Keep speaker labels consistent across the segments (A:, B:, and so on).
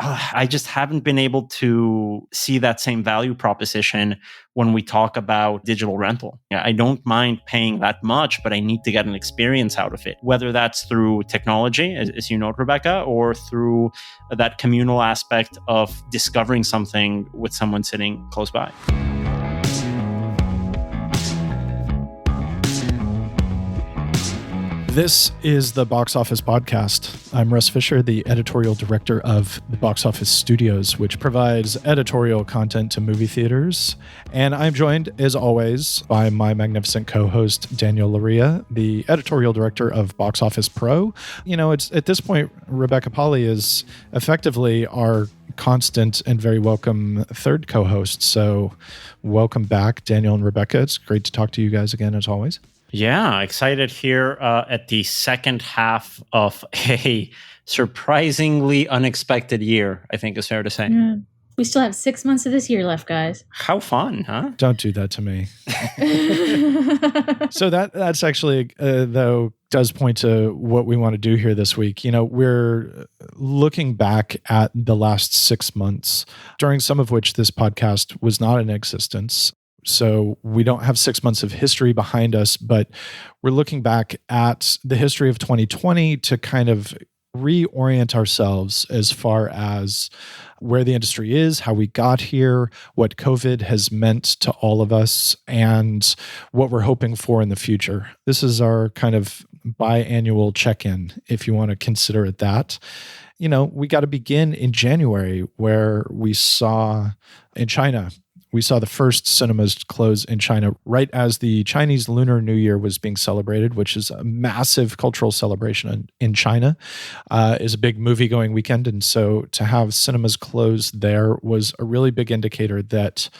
A: I just haven't been able to see that same value proposition when we talk about digital rental. I don't mind paying that much, but I need to get an experience out of it, whether that's through technology, as you know, Rebecca, or through that communal aspect of discovering something with someone sitting close by.
B: This is the Box Office Podcast. I'm Russ Fischer, the editorial director of the Box Office Studios, which provides editorial content to movie theaters. And I'm joined, as always, by my magnificent co-host, Daniel Loria, the editorial director of Box Office Pro. You know, it's at this point, Rebecca Pahle is effectively our constant and very welcome third co-host. So welcome back, Daniel and Rebecca. It's great to talk to you guys again, as always.
A: Yeah, excited here at the second half of a surprisingly unexpected year, I think is fair to say.
C: Yeah. We still have 6 months of this year left, guys.
A: How fun, huh?
B: Don't do that to me. So that's actually, though, does point to what we want to do here this week. You know, we're looking back at the last 6 months, during some of which this podcast was not in existence. So we don't have 6 months of history behind us, but we're looking back at the history of 2020 to kind of reorient ourselves as far as where the industry is, how we got here, what COVID has meant to all of us, and what we're hoping for in the future. This is our kind of biannual check-in, if you want to consider it that. You know, we got to begin in January, where we saw in China, we saw the first cinemas close in China right as the Chinese Lunar New Year was being celebrated, which is a massive cultural celebration in China, is a big movie-going weekend. And so to have cinemas close there was a really big indicator that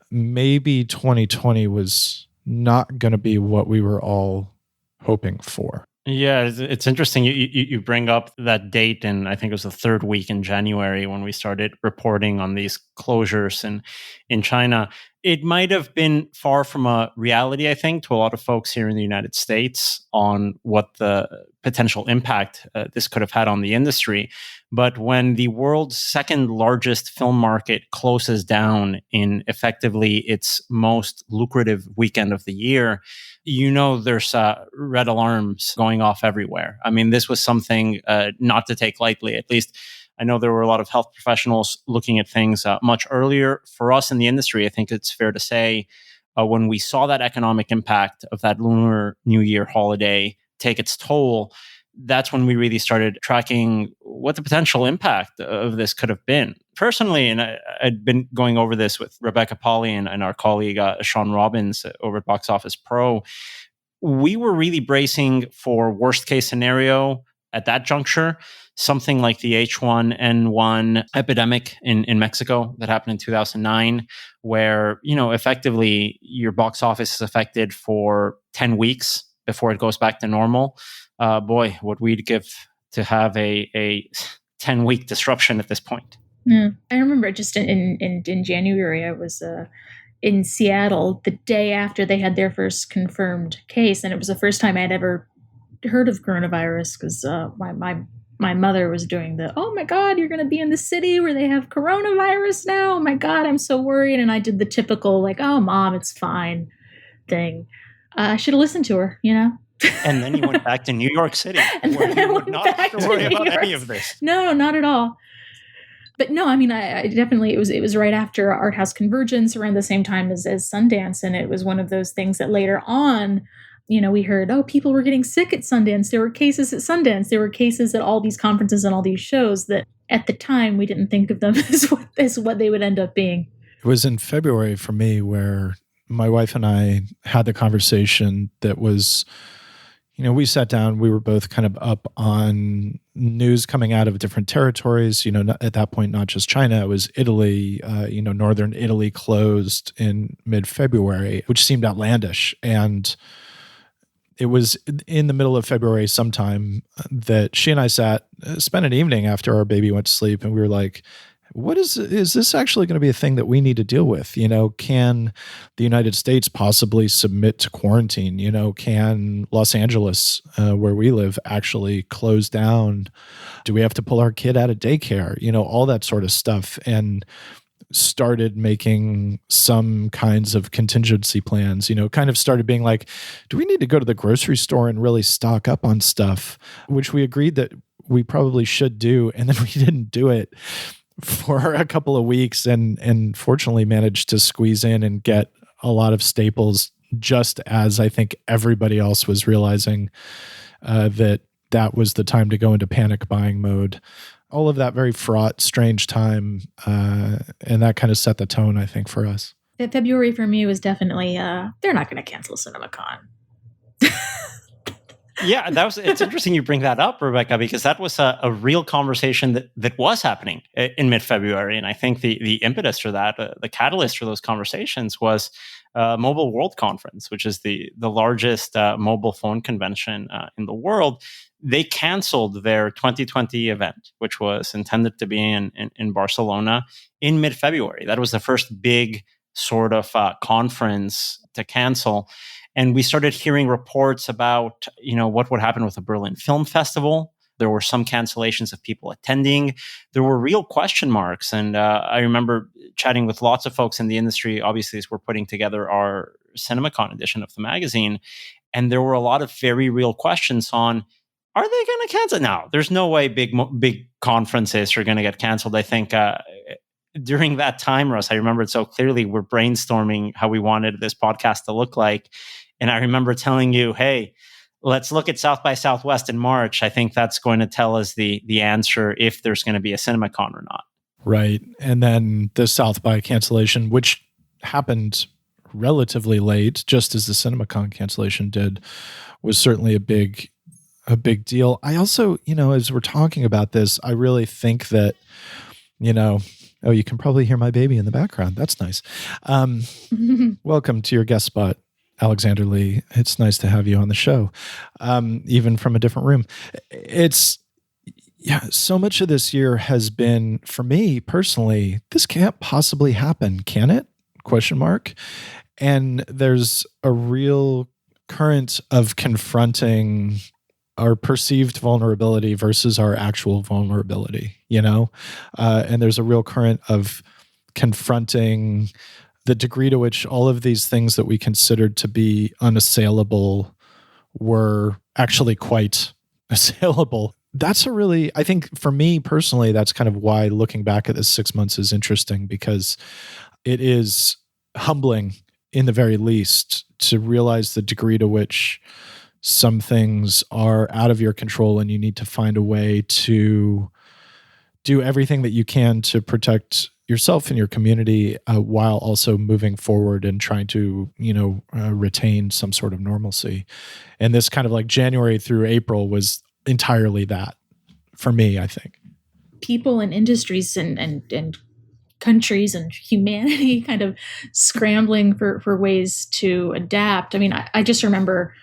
B: maybe 2020 was not going to be what we were all hoping for.
A: Yeah, it's interesting. You bring up that date, and I think it was the third week in January when we started reporting on these closures in China. It might have been far from a reality, I think, to a lot of folks here in the United States on what the potential impact this could have had on the industry. But when the world's second largest film market closes down in effectively its most lucrative weekend of the year, you know there's red alarms going off everywhere. I mean, this was something not to take lightly. At least I know there were a lot of health professionals looking at things much earlier. For us in the industry, I think it's fair to say when we saw that economic impact of that Lunar New Year holiday take its toll, that's when we really started tracking what the potential impact of this could have been. Personally, and I'd been going over this with Rebecca Pahle and our colleague Sean Robbins over at Box Office Pro, we were really bracing for worst case scenario at that juncture, something like the H1N1 epidemic in Mexico that happened in 2009, where, you know, effectively your box office is affected for 10 weeks before it goes back to normal. Boy, what we'd give to have a 10-week disruption at this point.
C: Yeah. I remember just in January, I was in Seattle the day after they had their first confirmed case. And it was the first time I'd ever heard of coronavirus because my mother was doing oh my God, you're going to be in the city where they have coronavirus now. Oh my God, I'm so worried. And I did the typical like, oh, Mom, it's fine thing. I should have listened to her, you know?
A: And then you went back to New York City, where you would not have to worry about any of this.
C: No, not at all. But no, I mean, I definitely, it was right after Art House Convergence, around the same time as Sundance. And it was one of those things that later on, you know, we heard, oh, people were getting sick at Sundance. There were cases at Sundance. There were cases at all these conferences and all these shows that at the time we didn't think of them as what they would end up being.
B: It was in February for me where my wife and I had the conversation that was, you know, we sat down, we were both kind of up on news coming out of different territories, you know, at that point, not just China, it was Italy, you know, northern Italy closed in mid-February, which seemed outlandish. And it was in the middle of February sometime that she and I spent an evening after our baby went to sleep, and we were like, is this actually going to be a thing that we need to deal with? Can the United States possibly submit to quarantine? Can Los Angeles, where we live, actually close down? Do we have to pull our kid out of daycare? All that sort of stuff. And started making some kinds of contingency plans, kind of started being like, do we need to go to the grocery store and really stock up on stuff, which we agreed that we probably should do. And then we didn't do it for a couple of weeks and fortunately managed to squeeze in and get a lot of staples just as I think everybody else was realizing that was the time to go into panic buying mode. All of that very fraught, strange time, and that kind of set the tone, I think, for us.
C: February for me was definitely, they're not going to cancel CinemaCon.
A: Yeah, it's interesting you bring that up, Rebecca, because that was a real conversation that was happening in mid-February. And I think the impetus for that, the catalyst for those conversations was Mobile World Conference, which is the largest mobile phone convention in the world. They canceled their 2020 event, which was intended to be in Barcelona in mid-February. That was the first big sort of conference to cancel. And we started hearing reports about, what would happen with the Berlin Film Festival. There were some cancellations of people attending. There were real question marks. And I remember chatting with lots of folks in the industry, obviously, as we're putting together our CinemaCon edition of the magazine. And there were a lot of very real questions on, are they going to cancel? No, there's no way big conferences are going to get canceled. I think during that time, Russ, I remember it so clearly, we're brainstorming how we wanted this podcast to look like. And I remember telling you, hey, let's look at South by Southwest in March. I think that's going to tell us the answer if there's going to be a CinemaCon or not.
B: Right. And then the South by cancellation, which happened relatively late, just as the CinemaCon cancellation did, was certainly a big deal. I also, as we're talking about this, I really think that, oh, you can probably hear my baby in the background. That's nice. Welcome to your guest spot, Alexander Lee. It's nice to have you on the show, even from a different room. So much of this year has been, for me personally, this can't possibly happen, can it? ? And there's a real current of confronting our perceived vulnerability versus our actual vulnerability, and there's a real current of confronting the degree to which all of these things that we considered to be unassailable were actually quite assailable. That's I think for me personally, that's kind of why looking back at this 6 months is interesting, because it is humbling in the very least to realize the degree to which some things are out of your control and you need to find a way to do everything that you can to protect yourself and your community while also moving forward and trying to, retain some sort of normalcy. And this kind of like January through April was entirely that for me, I think.
C: People and industries and countries and humanity kind of scrambling for ways to adapt. I mean, I just remember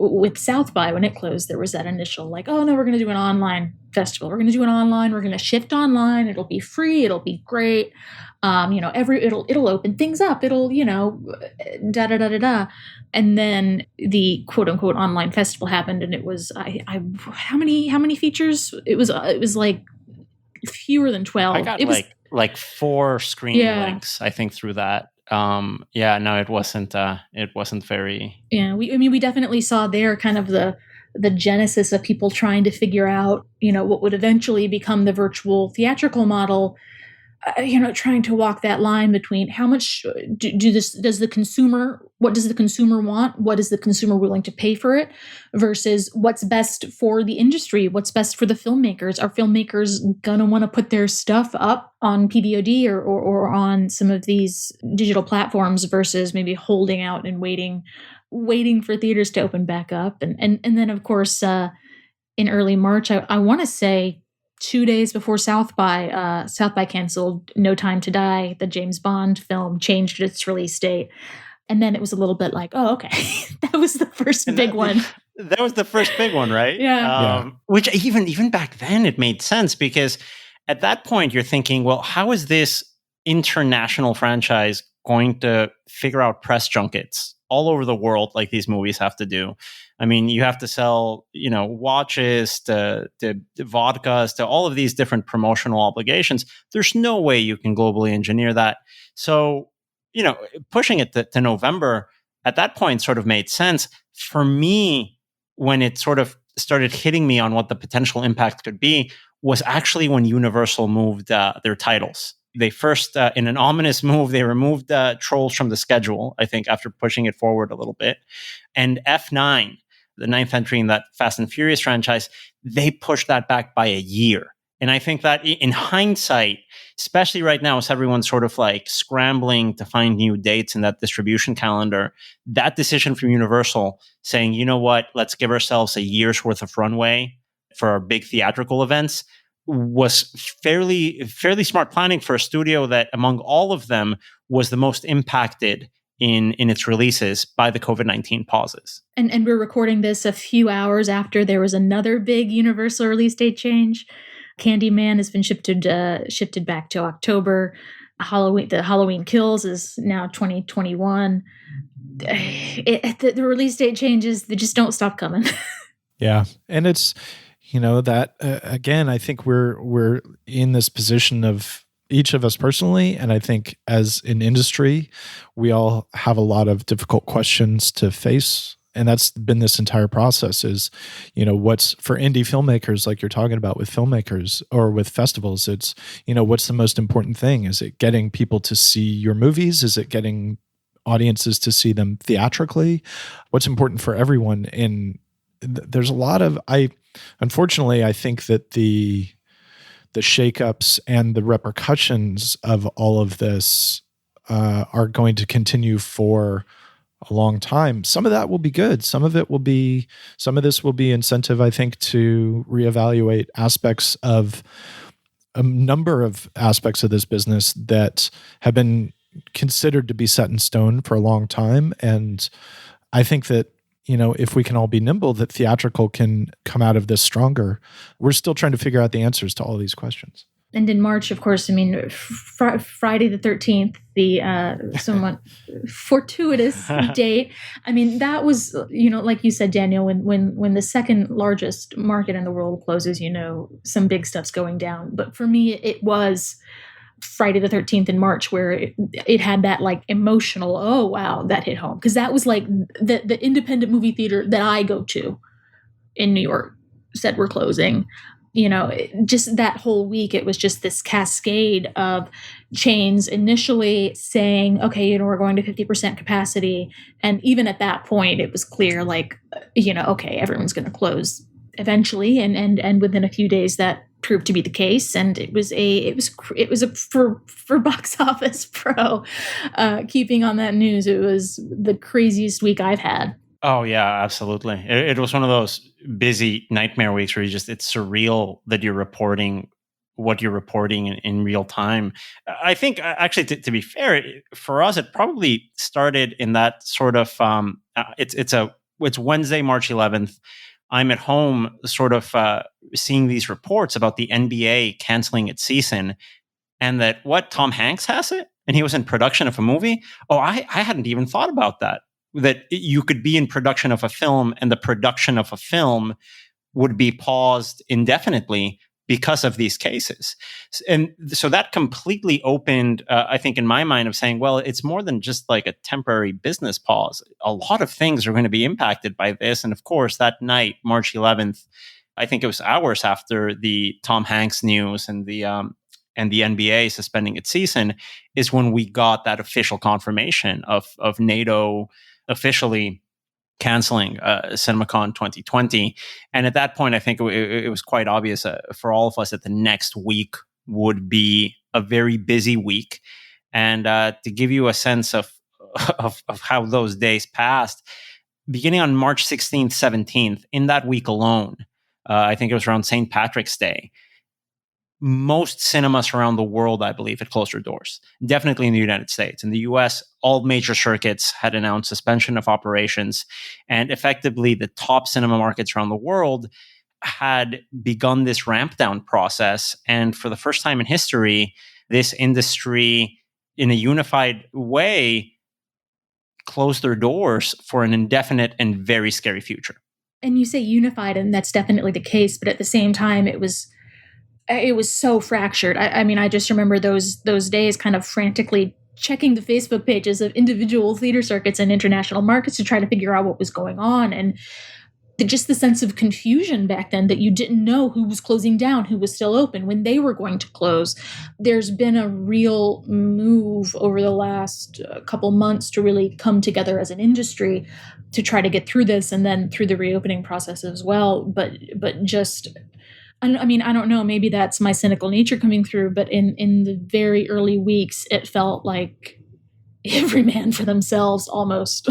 C: with South by, when it closed, there was that initial like, oh no, we're going to do an online festival. We're going to do it online. We're going to shift online. It'll be free. It'll be great. It'll open things up. It'll, da da da da da. And then the quote unquote online festival happened, and it was how many features? It was like fewer than 12.
A: I got
C: it was
A: like 4 screen links, I think, through that. It wasn't very.
C: Yeah, we definitely saw there kind of the genesis of people trying to figure out, what would eventually become the virtual theatrical model. Trying to walk that line between how much does the consumer want? What is the consumer willing to pay for it versus what's best for the industry? What's best for the filmmakers? Are filmmakers going to want to put their stuff up on PVOD or on some of these digital platforms versus maybe holding out and waiting for theaters to open back up? And then, of course, in early March, I want to say 2 days before South by canceled, No Time to Die, the James Bond film, changed its release date. And then it was a little bit like, oh, okay, that was the first big one.
A: That was the first big one, right?
C: Yeah.
A: Which even back then, it made sense because at that point, you're thinking, well, how is this international franchise going to figure out press junkets all over the world like these movies have to do? I mean, you have to sell, watches to vodkas to all of these different promotional obligations. There's no way you can globally engineer that. So, pushing it to November at that point sort of made sense. For me, when it sort of started hitting me on what the potential impact could be, was actually when Universal moved their titles. They first, in an ominous move, they removed Trolls from the schedule, I think, after pushing it forward a little bit. And F9, the ninth entry in that Fast and Furious franchise, they pushed that back by a year. And I think that in hindsight, especially right now, as everyone's sort of like scrambling to find new dates in that distribution calendar, that decision from Universal saying, you know what, let's give ourselves a year's worth of runway for our big theatrical events was fairly smart planning for a studio that, among all of them, was the most impacted in its releases by the COVID-19 pauses.
C: And we're recording this a few hours after there was another big Universal release date change. Candyman has been shifted back to October. The Halloween Kills is now 2021. The release date changes, they just don't stop coming.
B: Yeah, and it's that again, I think we're in this position of each of us personally, and I think as an industry, we all have a lot of difficult questions to face. And that's been this entire process is, what's for indie filmmakers, like you're talking about with filmmakers or with festivals, it's, what's the most important thing? Is it getting people to see your movies? Is it getting audiences to see them theatrically? What's important for everyone? And there's a lot of, unfortunately, I think that the shakeups and the repercussions of all of this are going to continue for a long time. Some of that will be good. Some of this will be incentive, I think, to reevaluate aspects of a number of aspects of this business that have been considered to be set in stone for a long time. And I think that, if we can all be nimble, that theatrical can come out of this stronger. We're still trying to figure out the answers to all these questions.
C: And in March, of course, I mean, Friday the 13th, the somewhat fortuitous date. I mean, that was, like you said, Daniel, when the second largest market in the world closes, some big stuff's going down. But for me, it was Friday the 13th in March where it had that like emotional, oh, wow, that hit home. Because that was like the independent movie theater that I go to in New York said we're closing. Just that whole week, it was just this cascade of chains initially saying, okay, we're going to 50% capacity. And even at that point, it was clear, like, okay, everyone's going to close eventually. And within a few days, that proved to be the case. And it was for Box Office Pro, keeping on that news, it was the craziest week I've had.
A: Oh yeah, absolutely. It was one of those busy nightmare weeks where it's surreal that you're reporting what you're reporting in real time. I think actually, to be fair, for us, it probably started in that sort of, it's Wednesday, March 11th. I'm at home sort of seeing these reports about the NBA canceling its season and that Tom Hanks has it and he was in production of a movie. Oh, I hadn't even thought about that you could be in production of a film and the production of a film would be paused indefinitely because of these cases. And so that completely opened, I think in my mind, of saying, well, it's more than just like a temporary business pause. A lot of things are going to be impacted by this. And of course, that night, March 11th, I think it was hours after the Tom Hanks news and the NBA suspending its season, is when we got that official confirmation of NATO officially canceling CinemaCon 2020. And at that point, I think it was quite obvious for all of us that the next week would be a very busy week. And to give you a sense of how those days passed, beginning on March 16th, 17th, in that week alone, I think it was around St. Patrick's Day, most cinemas around the world, I believe, had closed their doors. Definitely in the United States. In the US, all major circuits had announced suspension of operations. And effectively, the top cinema markets around the world had begun this ramp down process. And for the first time in history, this industry, in a unified way, closed their doors for an indefinite and very scary future.
C: And you say unified, and that's definitely the case. But at the same time, it was so fractured. I mean, I just remember those days kind of frantically checking the Facebook pages of individual theater circuits and international markets to try to figure out what was going on. And just the sense of confusion back then that you didn't know who was closing down, who was still open, when they were going to close. There's been a real move over the last couple months to really come together as an industry to try to get through this, and then through the reopening process as well. But just, I mean, I don't know, maybe that's my cynical nature coming through, but in the very early weeks, it felt like every man for themselves almost.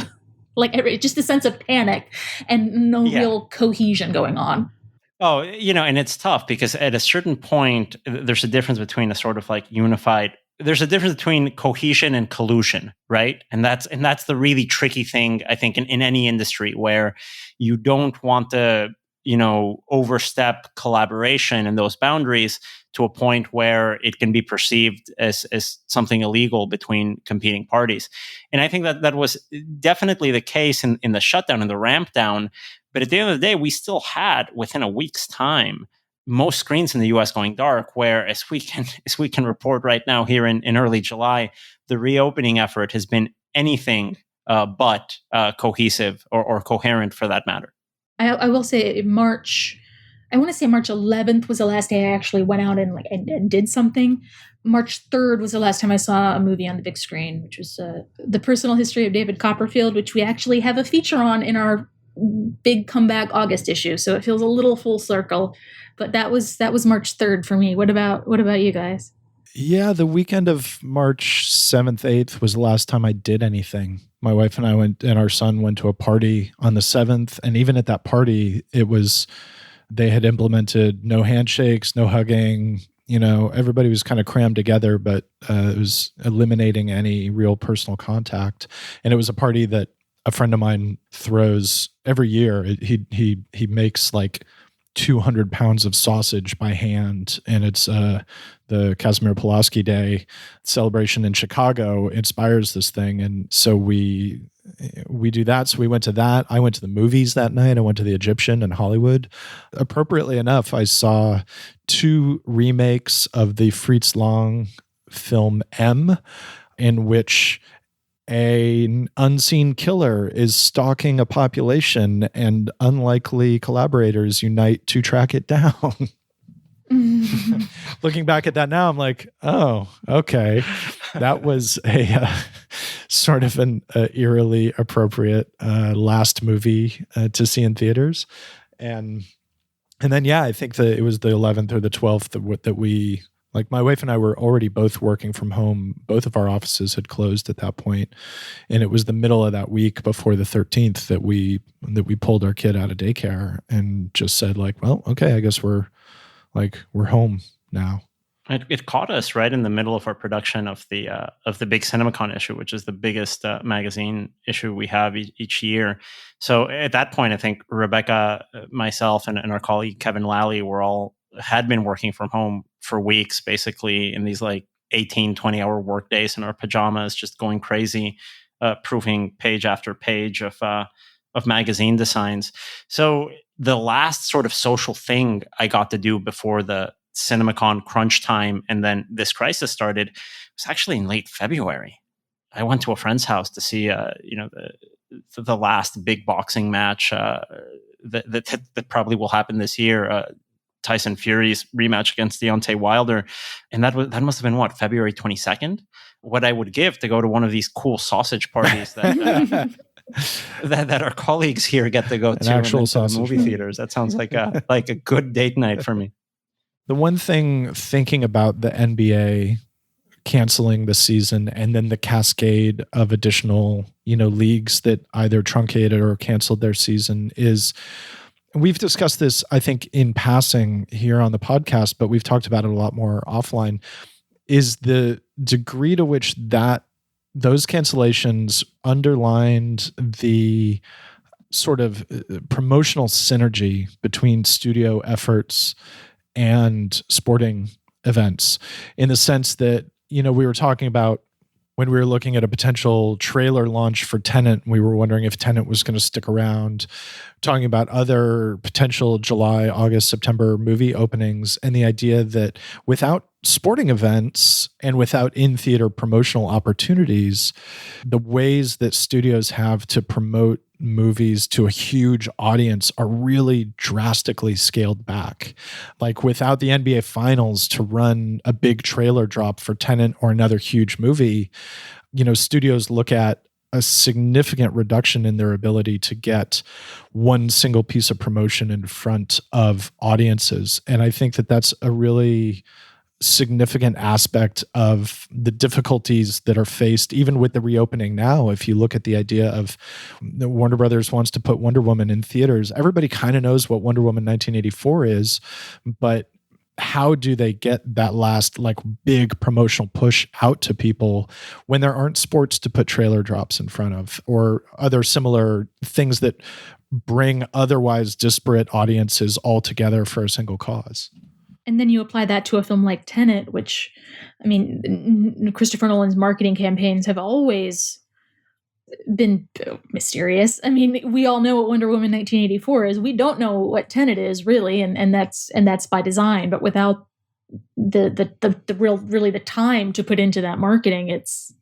C: Like just a sense of panic and no real cohesion going on.
A: Oh, and it's tough because at a certain point, there's a difference between a sort of like unified. There's a difference between cohesion and collusion, right? And that's the really tricky thing, I think, in any industry, where you don't want to, overstep collaboration and those boundaries to a point where it can be perceived as something illegal between competing parties. And I think that was definitely the case in the shutdown and the ramp down. But at the end of the day, we still had, within a week's time, most screens in the US going dark, where as we can report right now here in early July, the reopening effort has been anything but cohesive or coherent for that matter.
C: I will say March 11th was the last day I actually went out and did something. March 3rd was the last time I saw a movie on the big screen, which was The Personal History of David Copperfield, which we actually have a feature on in our big comeback August issue. So it feels a little full circle, but that was March 3rd for me. What about you guys?
B: Yeah, the weekend of March 7th, 8th was the last time I did anything. My wife and I went, and our son went to a party on the 7th. And even at that party, they had implemented no handshakes, no hugging. Everybody was kind of crammed together, but it was eliminating any real personal contact. And it was a party that a friend of mine throws every year. He makes like 200 pounds of sausage by hand, and it's the Casimir Pulaski Day celebration in Chicago inspires this thing. And so we do that. So we went to that. I went to the movies that night. I went to the Egyptian in Hollywood. Appropriately enough, I saw 2 remakes of the Fritz Lang film M, in which an unseen killer is stalking a population and unlikely collaborators unite to track it down. Looking back at that now, I'm like, oh, okay. That was a sort of an eerily appropriate last movie to see in theaters. And then, I think that it was the 11th or the 12th that we, like, my wife and I were already both working from home. Both of our offices had closed at that point. And it was the middle of that week before the 13th that we pulled our kid out of daycare and just said, like, well, okay, I guess we're home now.
A: It caught us right in the middle of our production of the big CinemaCon issue, which is the biggest magazine issue we have each year. So at that point, I think Rebecca, myself, and our colleague Kevin Lally had been working from home for weeks, basically in these like 18, 20-hour work days in our pajamas, just going crazy, proofing page after page of magazine designs. So the last sort of social thing I got to do before the CinemaCon crunch time and then this crisis started was actually in late February. I went to a friend's house to see the last big boxing match that probably will happen this year, Tyson Fury's rematch against Deontay Wilder. And that must have been February 22nd. What I would give to go to one of these cool sausage parties that that our colleagues here get to go to
B: actual sausage
A: movie theaters. That sounds like a good date night for me.
B: The one thing, thinking about the NBA canceling the season and then the cascade of additional, leagues that either truncated or canceled their season, is we've discussed this, I think, in passing here on the podcast, but we've talked about it a lot more offline, is the degree to which those cancellations underlined the sort of promotional synergy between studio efforts and sporting events, in the sense that, we were talking about when we were looking at a potential trailer launch for Tenet, we were wondering if Tenet was going to stick around, talking about other potential July, August, September movie openings, and the idea that without sporting events and without in-theater promotional opportunities, the ways that studios have to promote movies to a huge audience are really drastically scaled back. Like without the NBA Finals to run a big trailer drop for Tenet or another huge movie, studios look at a significant reduction in their ability to get one single piece of promotion in front of audiences. And I think that that's a really significant aspect of the difficulties that are faced even with the reopening now. If you look at the idea of Warner Brothers wants to put Wonder Woman in theaters, everybody kind of knows what Wonder Woman 1984 is, but how do they get that last big promotional push out to people when there aren't sports to put trailer drops in front of, or other similar things that bring otherwise disparate audiences all together for a single cause?
C: And then you apply that to a film like Tenet, which, Christopher Nolan's marketing campaigns have always been mysterious. We all know what Wonder Woman 1984 is. We don't know what Tenet is really, and that's by design. But without the time to put into that marketing, it's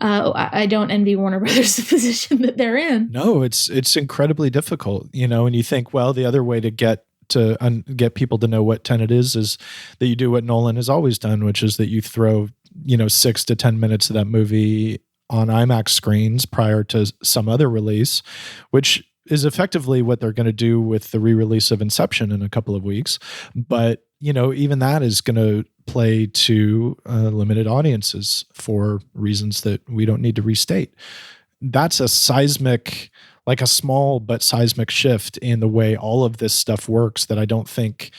C: I don't envy Warner Brothers the position that they're in.
B: No, it's incredibly difficult, and you think, well, the other way to get people to know what Tenet is that you do what Nolan has always done, which is that you throw 6 to 10 minutes of that movie on IMAX screens prior to some other release, which is effectively what they're going to do with the re-release of Inception in a couple of weeks. But even that is going to play to limited audiences for reasons that we don't need to restate. That's a small but seismic shift in the way all of this stuff works that I don't think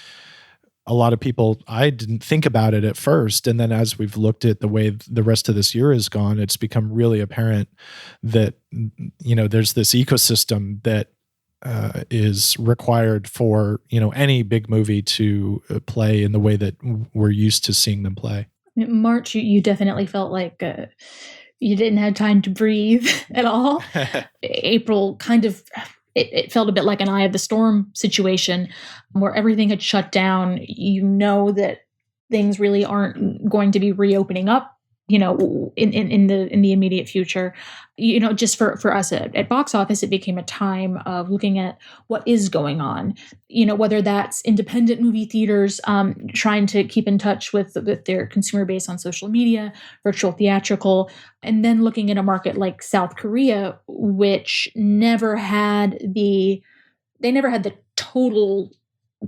B: a lot of people, I didn't think about it at first. And then as we've looked at the way the rest of this year has gone, it's become really apparent that, there's this ecosystem that is required for, any big movie to play in the way that we're used to seeing them play.
C: In March, you definitely felt like you didn't have time to breathe at all. April kind of, it felt a bit like an eye of the storm situation where everything had shut down. That things really aren't going to be reopening up, in the immediate future. Just for us at Box Office, it became a time of looking at what is going on, whether that's independent movie theaters trying to keep in touch with their consumer base on social media, virtual theatrical, and then looking at a market like South Korea, which never had the total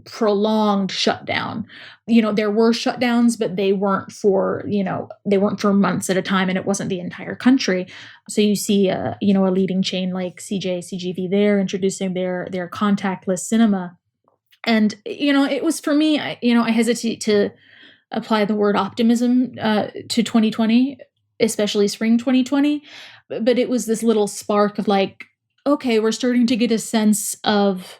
C: prolonged shutdown. There were shutdowns, but they weren't for months at a time, and it wasn't the entire country. So you see a leading chain like CJCGV there introducing their contactless cinema. And it was, for me, I hesitate to apply the word optimism to 2020, especially spring 2020, but it was this little spark of okay, we're starting to get a sense of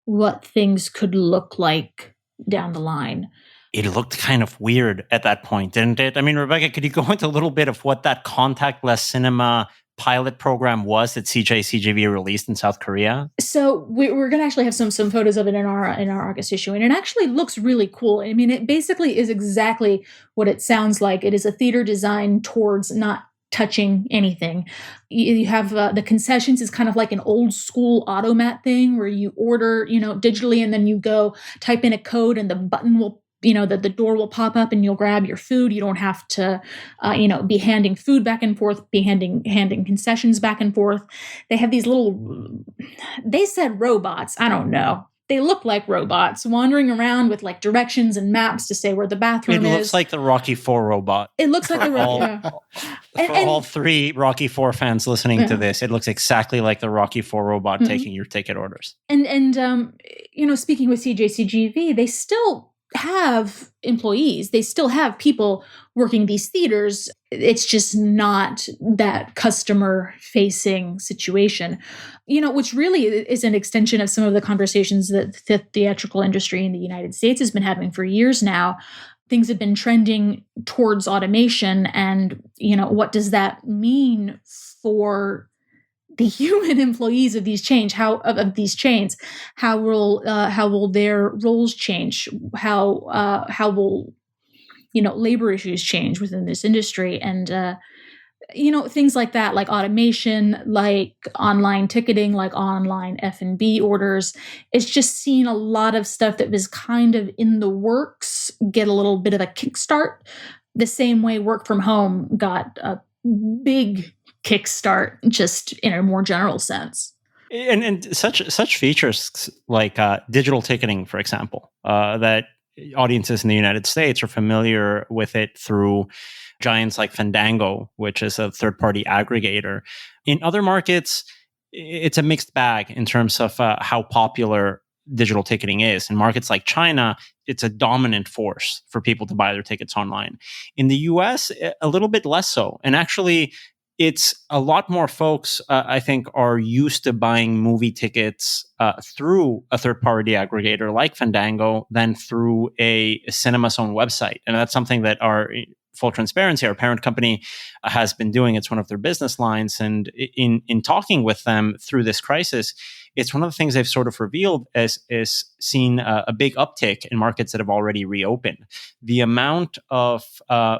C: what things could look like down the line.
A: It looked kind of weird at that point, didn't it? Rebecca, could you go into a little bit of what that contactless cinema pilot program was that CJCGV released in South Korea?
C: So we're going to actually have some photos of it in our August issue, and it actually looks really cool. It basically is exactly what it sounds like. It is a theater designed towards not touching anything. You have the concessions is kind of like an old school automat thing where you order, digitally, and then you go type in a code and the button will, the door will pop up and you'll grab your food. You don't have to, be handing food back and forth, be handing concessions back and forth. They have these they said robots. I don't know. They look like robots wandering around with directions and maps to say where the bathroom is.
A: It looks like the Rocky IV robot.
C: It looks like the Rocky.
A: For all three Rocky IV fans listening to this, it looks exactly like the Rocky IV robot taking your ticket orders.
C: And speaking with CJCGV, they still have employees. They still have people working these theaters. It's just not that customer-facing situation, which really is an extension of some of the conversations that the theatrical industry in the United States has been having for years now. Things have been trending towards automation, and what does that mean for the human employees of these chains? How will their roles change? How will labor issues change within this industry? And things like that, like automation, like online ticketing, like online F&B orders. It's just seen a lot of stuff that was kind of in the works get a little bit of a kickstart, the same way work from home got a big kickstart, just in a more general sense.
A: And such features like digital ticketing, for example, that audiences in the United States are familiar with it through giants like Fandango, which is a third-party aggregator. In other markets, it's a mixed bag in terms of how popular digital ticketing is. In markets like China, it's a dominant force for people to buy their tickets online. In the US, a little bit less so. And actually, it's a lot more folks, I think, are used to buying movie tickets through a third-party aggregator like Fandango than through a cinema's own website. And that's something that full transparency, our parent company has been doing. It's one of their business lines. And in talking with them through this crisis, it's one of the things they've sort of revealed is seen a big uptick in markets that have already reopened. The amount of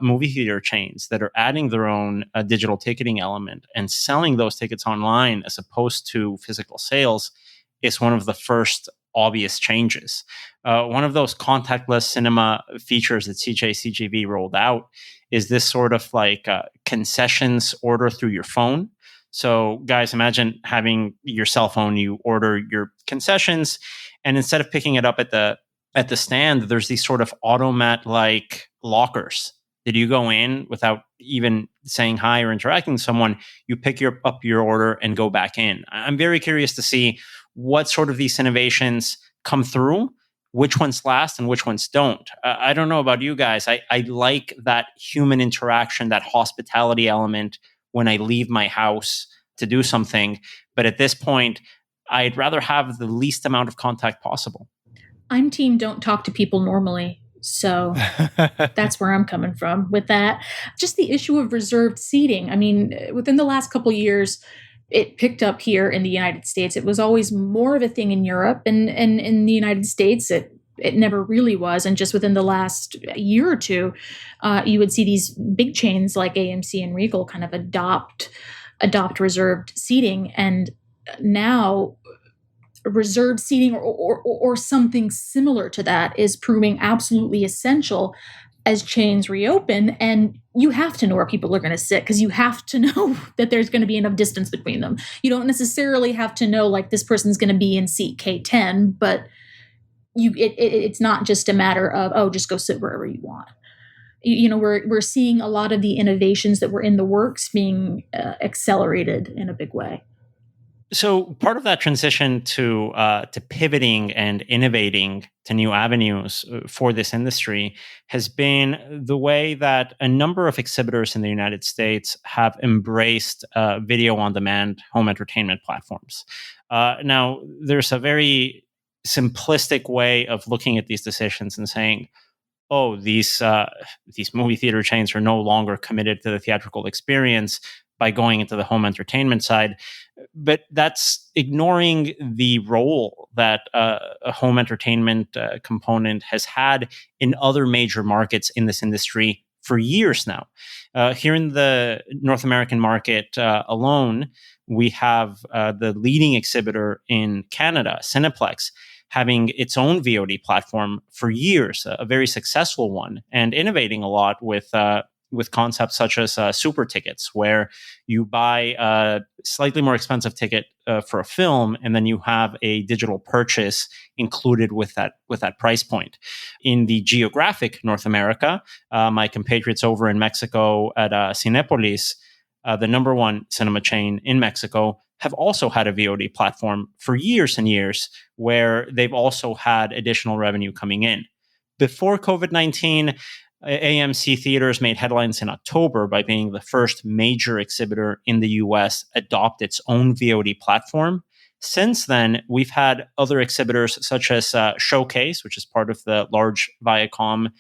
A: movie theater chains that are adding their own digital ticketing element and selling those tickets online as opposed to physical sales is one of the first obvious changes. One of those contactless cinema features that CJCGV rolled out is this sort of like concessions order through your phone. So guys, imagine having your cell phone, you order your concessions, and instead of picking it up at the stand, there's these sort of automat-like lockers that you go in without even saying hi or interacting with someone. You pick up your order and go back in. I'm very curious to see what sort of these innovations come through, which ones last and which ones don't. I don't know about you guys. I like that human interaction, that hospitality element when I leave my house to do something. But at this point, I'd rather have the least amount of contact possible.
C: I'm team don't talk to people normally. So that's where I'm coming from with that. Just the issue of reserved seating. I mean, within the last couple of years, it picked up here in the United States. It was always more of a thing in Europe, and in the United States, it never really was. And just within the last year or two, you would see these big chains like AMC and Regal kind of adopt reserved seating, and now reserved seating or something similar to that is proving absolutely essential as chains reopen. And you have to know where people are going to sit, because you have to know that there's going to be enough distance between them. You don't necessarily have to know like this person's going to be in seat K10, but it's not just a matter of, just go sit wherever you want. We're seeing a lot of the innovations that were in the works being accelerated in a big way.
A: So part of that transition to pivoting and innovating to new avenues for this industry has been the way that a number of exhibitors in the United States have embraced video-on-demand home entertainment platforms. Now, there's a very simplistic way of looking at these decisions and saying, oh, these movie theater chains are no longer committed to the theatrical experience by going into the home entertainment side. But that's ignoring the role that a home entertainment component has had in other major markets in this industry for years now. Here in the North American market alone, we have the leading exhibitor in Canada, Cineplex, having its own VOD platform for years, a very successful one, and innovating a lot with concepts such as super tickets, where you buy a slightly more expensive ticket for a film, and then you have a digital purchase included with that price point. In the geographic North America, my compatriots over in Mexico at Cinépolis, the number one cinema chain in Mexico, have also had a VOD platform for years and years, where they've also had additional revenue coming in. Before COVID-19, AMC Theaters made headlines in October by being the first major exhibitor in the US adopt its own VOD platform. Since then, we've had other exhibitors such as Showcase, which is part of the large Viacom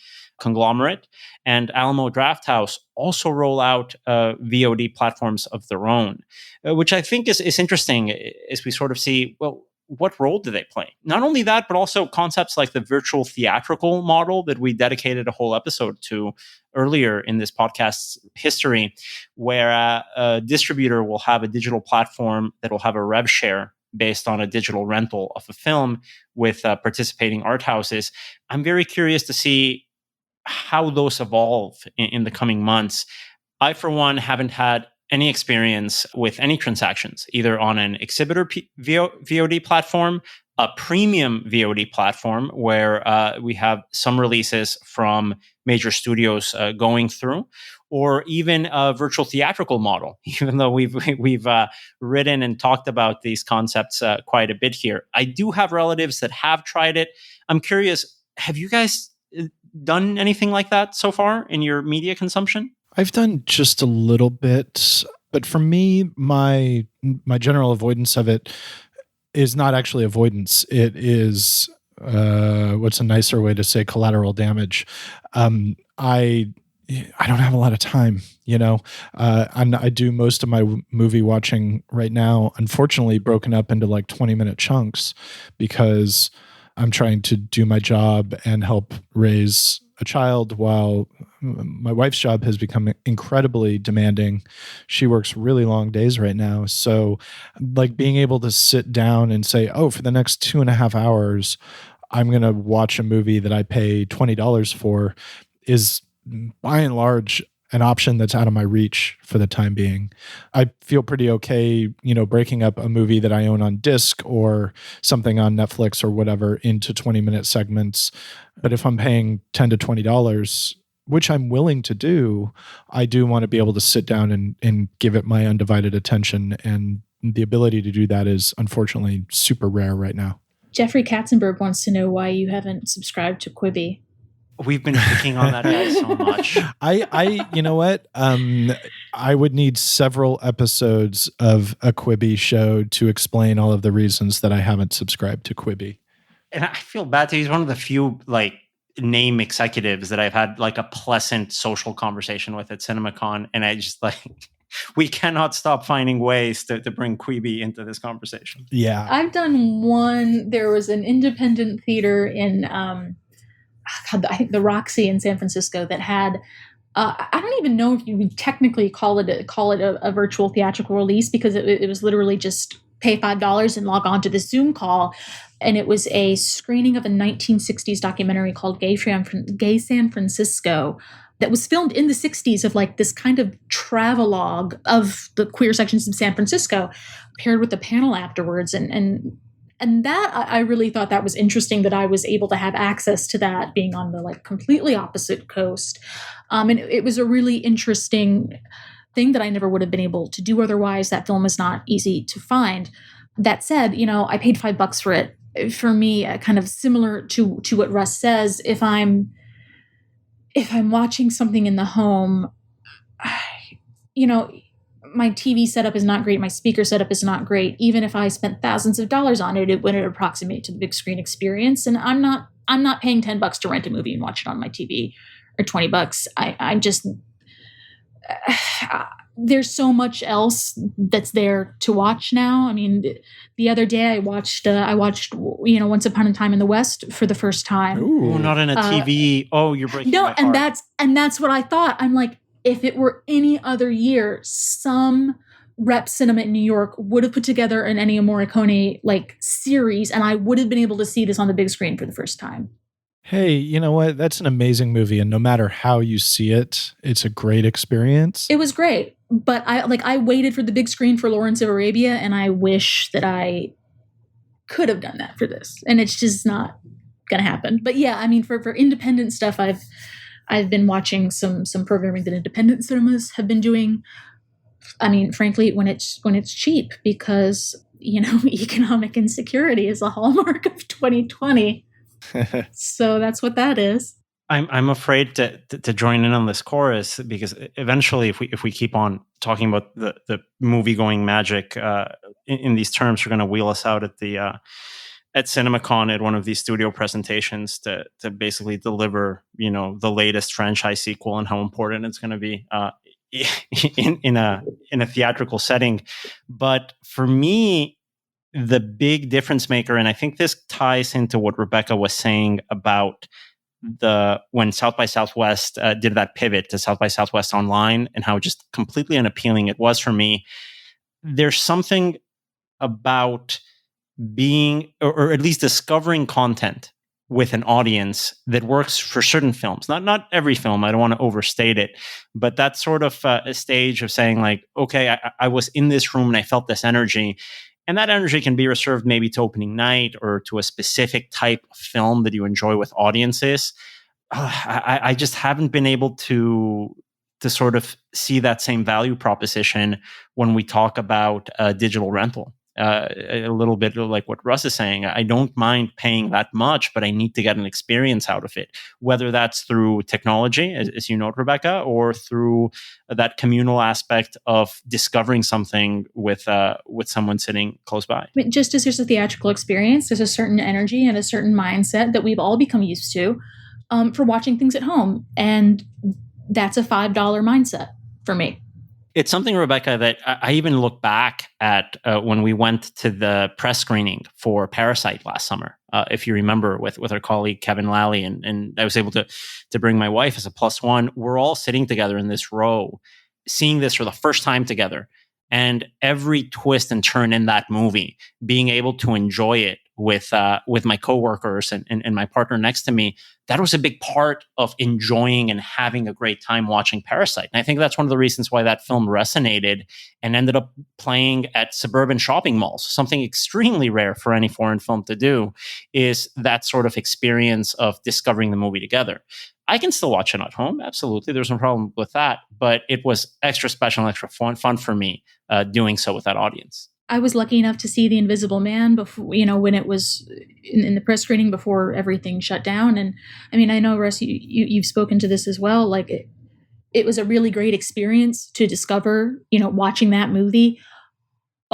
A: conglomerate, and Alamo Drafthouse also roll out VOD platforms of their own, which I think is interesting as we sort of see, well, what role do they play? Not only that, but also concepts like the virtual theatrical model that we dedicated a whole episode to earlier in this podcast's history, where a distributor will have a digital platform that will have a rev share based on a digital rental of a film with participating art houses. I'm very curious to see how those evolve in the coming months. I, for one, haven't had any experience with any transactions, either on an exhibitor VOD platform, a premium VOD platform where we have some releases from major studios going through, or even a virtual theatrical model, even though we've written and talked about these concepts quite a bit here. I do have relatives that have tried it. I'm curious, have you guys done anything like that so far in your media consumption?
B: I've done just a little bit, but for me, my general avoidance of it is not actually avoidance. It is what's a nicer way to say collateral damage. I don't have a lot of time, you know. I do most of my movie watching right now, unfortunately, broken up into like 20-minute chunks because I'm trying to do my job and help raise a child while my wife's job has become incredibly demanding. She works really long days right now. So like being able to sit down and say, oh, for the next 2.5 hours, I'm going to watch a movie that I pay $20 for is by and large an option that's out of my reach for the time being. I feel pretty okay, you know, breaking up a movie that I own on disc or something on Netflix or whatever into 20-minute segments. But if I'm paying $10 to $20, which I'm willing to do, I do want to be able to sit down and give it my undivided attention. And the ability to do that is unfortunately super rare right now.
C: Jeffrey Katzenberg wants to know why you haven't subscribed to Quibi.
A: We've been picking on that guy so much.
B: I you know what? I would need several episodes of a Quibi show to explain all of the reasons that I haven't subscribed to Quibi.
A: And I feel bad too. He's one of the few like name executives that I've had like a pleasant social conversation with at CinemaCon. And I just like, we cannot stop finding ways to bring Quibi into this conversation.
B: Yeah.
C: I've done one. There was an independent theater in, I think the Roxy in San Francisco that had, I don't even know if you would technically call it a virtual theatrical release, because it was literally just pay $5 and log on to the Zoom call. And it was a screening of a 1960s documentary called Gay San Francisco that was filmed in the 60s, of like this kind of travelogue of the queer sections of San Francisco, paired with the panel afterwards. And that, I really thought that was interesting, that I was able to have access to that, being on the like completely opposite coast. And it was a really interesting thing that I never would have been able to do otherwise. That film is not easy to find. That said, you know, I paid $5 for it. For me, kind of similar to what Russ says, if I'm watching something in the home, you know, my TV setup is not great. My speaker setup is not great. Even if I spent thousands of dollars on it, it wouldn't approximate to the big screen experience. And I'm not paying $10 to rent a movie and watch it on my TV, or $20. I'm just, there's so much else that's there to watch now. I mean, the other day I watched, you know, Once Upon a Time in the West for the first time.
A: Ooh, not in a TV. You're breaking my heart.
C: And that's what I thought. I'm like, if it were any other year, some rep cinema in New York would have put together an Ennio Morricone like series, and I would have been able to see this on the big screen for the first time.
B: Hey, you know what? That's an amazing movie, and no matter how you see it, it's a great experience.
C: It was great, but I waited for the big screen for Lawrence of Arabia, and I wish that I could have done that for this, and it's just not going to happen. But yeah, I mean, for independent stuff, I've been watching some programming that independent cinemas have been doing. I mean, frankly, when it's cheap, because, you know, economic insecurity is a hallmark of 2020. So that's what that is.
A: I'm afraid to join in on this chorus, because eventually, if we keep on talking about the movie going magic in these terms, we're going to wheel us out at the at CinemaCon at one of these studio presentations to basically deliver the latest franchise sequel and how important it's going to be in a theatrical setting. But for me, the big difference maker, and I think this ties into what Rebecca was saying about when South by Southwest did that pivot to South by Southwest online and how just completely unappealing it was for me. There's something about being, or at least discovering content with an audience that works for certain films. Not every film, I don't want to overstate it, but that sort of a stage of saying like, okay, I was in this room and I felt this energy. And that energy can be reserved maybe to opening night or to a specific type of film that you enjoy with audiences. I just haven't been able to sort of see that same value proposition when we talk about digital rental. A little bit like what Russ is saying. I don't mind paying that much, but I need to get an experience out of it, whether that's through technology, as you know, Rebecca, or through that communal aspect of discovering something with someone sitting close by.
C: Just as there's a theatrical experience, there's a certain energy and a certain mindset that we've all become used to for watching things at home. And that's a $5 mindset for me.
A: It's something, Rebecca, that I even look back at when we went to the press screening for Parasite last summer. If you remember, with our colleague Kevin Lally, and I was able to bring my wife as a plus one. We're all sitting together in this row, seeing this for the first time together, and every twist and turn in that movie, being able to enjoy it with my coworkers and my partner next to me. That was a big part of enjoying and having a great time watching Parasite. And I think that's one of the reasons why that film resonated and ended up playing at suburban shopping malls. Something extremely rare for any foreign film to do is that sort of experience of discovering the movie together. I can still watch it at home. Absolutely. There's no problem with that. But it was extra special and extra fun for me doing so with that audience.
C: I was lucky enough to see The Invisible Man before, when it was in the press screening before everything shut down. And I mean, I know, Russ, you've spoken to this as well. Like it was a really great experience to discover, watching that movie.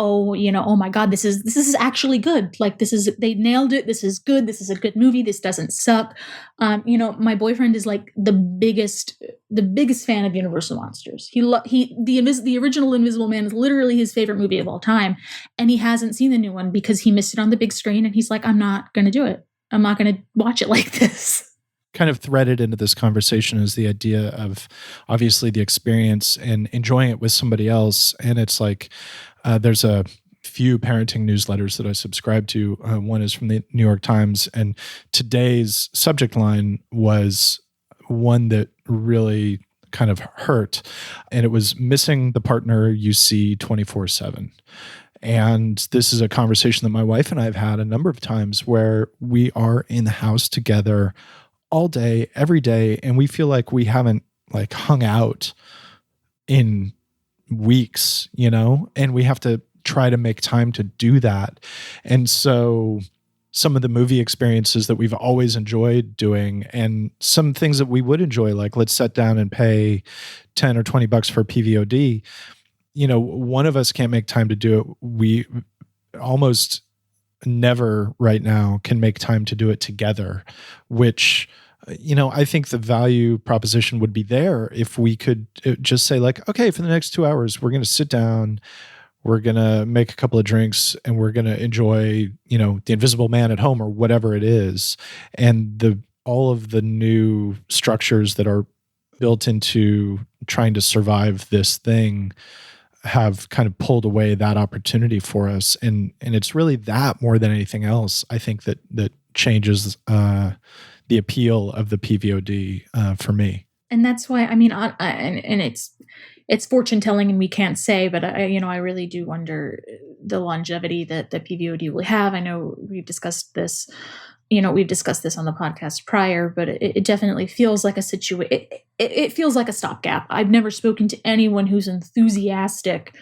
C: Oh my God, this is actually good. Like they nailed it. This is good. This is a good movie. This doesn't suck. My boyfriend is like the biggest fan of Universal Monsters. The original Invisible Man is literally his favorite movie of all time. And he hasn't seen the new one because he missed it on the big screen. And he's like, I'm not going to do it. I'm not going to watch it like this.
B: Kind of threaded into this conversation is the idea of obviously the experience and enjoying it with somebody else. And it's like, there's a few parenting newsletters that I subscribe to. One is from the New York Times, and today's subject line was one that really kind of hurt. And it was missing the partner you see 24/7. And this is a conversation that my wife and I have had a number of times where we are in the house together all day, every day, and we feel like we haven't like hung out in weeks, and we have to try to make time to do that. And so some of the movie experiences that we've always enjoyed doing and some things that we would enjoy, like let's sit down and pay 10 or 20 bucks for PVOD, one of us can't make time to do it. We almost never right now can make time to do it together, which I think the value proposition would be there if we could just say like, okay, for the next 2 hours, we're going to sit down, we're going to make a couple of drinks, and we're going to enjoy, The Invisible Man at home or whatever it is. And all of the new structures that are built into trying to survive this thing have kind of pulled away that opportunity for us. And it's really that more than anything else, I think that changes the appeal of the PVOD for me.
C: And that's why, I mean, and it's fortune telling and we can't say, but I really do wonder the longevity that the PVOD will have. I know we've discussed this on the podcast prior, but it definitely feels like a situation. It feels like a stopgap. I've never spoken to anyone who's enthusiastic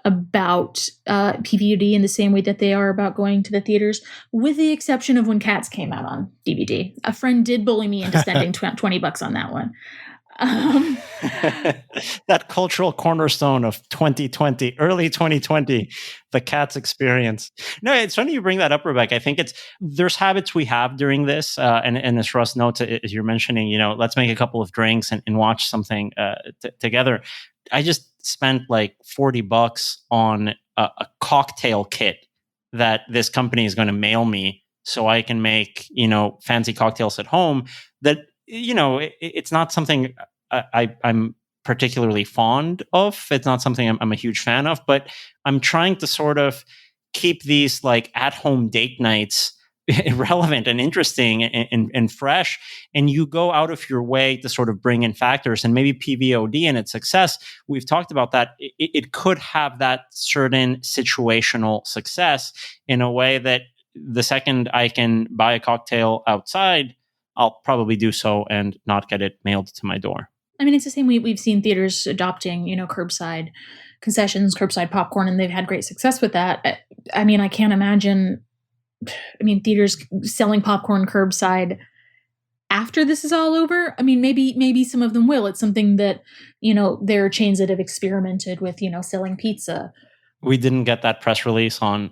C: about PVOD in the same way that they are about going to the theaters, with the exception of when Cats came out on DVD. A friend did bully me into spending $20 on that one.
A: That cultural cornerstone of 2020, early 2020, the Cats experience. No, it's funny you bring that up, Rebecca. I think there's habits we have during this, and as Russ notes, as you're mentioning, let's make a couple of drinks and watch something together. I just spent like $40 on a cocktail kit that this company is going to mail me so I can make, fancy cocktails at home. That, it's not something I'm particularly fond of. It's not something I'm a huge fan of, but I'm trying to sort of keep these like at-home date nights relevant and interesting and fresh. And you go out of your way to sort of bring in factors, and maybe PVOD and its success, we've talked about that. It could have that certain situational success in a way that the second I can buy a cocktail outside, I'll probably do so and not get it mailed to my door.
C: I mean, it's the same. We've seen theaters adopting, curbside concessions, curbside popcorn, and they've had great success with that. I mean, I can't imagine, theaters selling popcorn curbside after this is all over. I mean, maybe some of them will. It's something that, there are chains that have experimented with, selling pizza.
A: We didn't get that press release on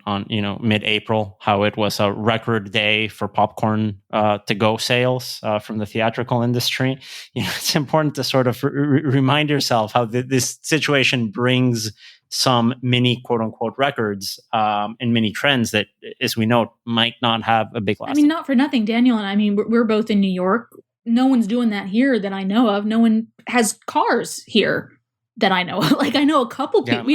A: mid-April, how it was a record day for popcorn to-go sales from the theatrical industry. It's important to sort of remind yourself how this situation brings some mini quote-unquote records and mini trends that, as we know, might not have a big lasting.
C: Not for nothing, Daniel and we're both in New York. No one's doing that here that I know of. No one has cars here that I know of. Like, I know a couple people.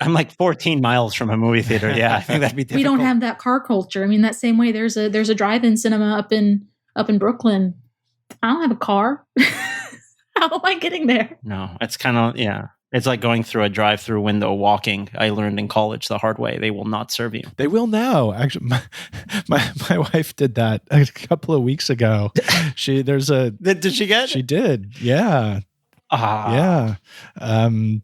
A: I'm like 14 miles from a movie theater. Yeah, I think that'd be difficult.
C: We don't have that car culture. That same way there's a drive-in cinema up in Brooklyn. I don't have a car. How am I getting there?
A: No, it's kind of, it's like going through a drive-through window walking. I learned in college the hard way. They will not serve you.
B: They will now. Actually, my wife did that a couple of weeks ago.
A: Did she get?
B: She did. Yeah. Yeah.
A: America's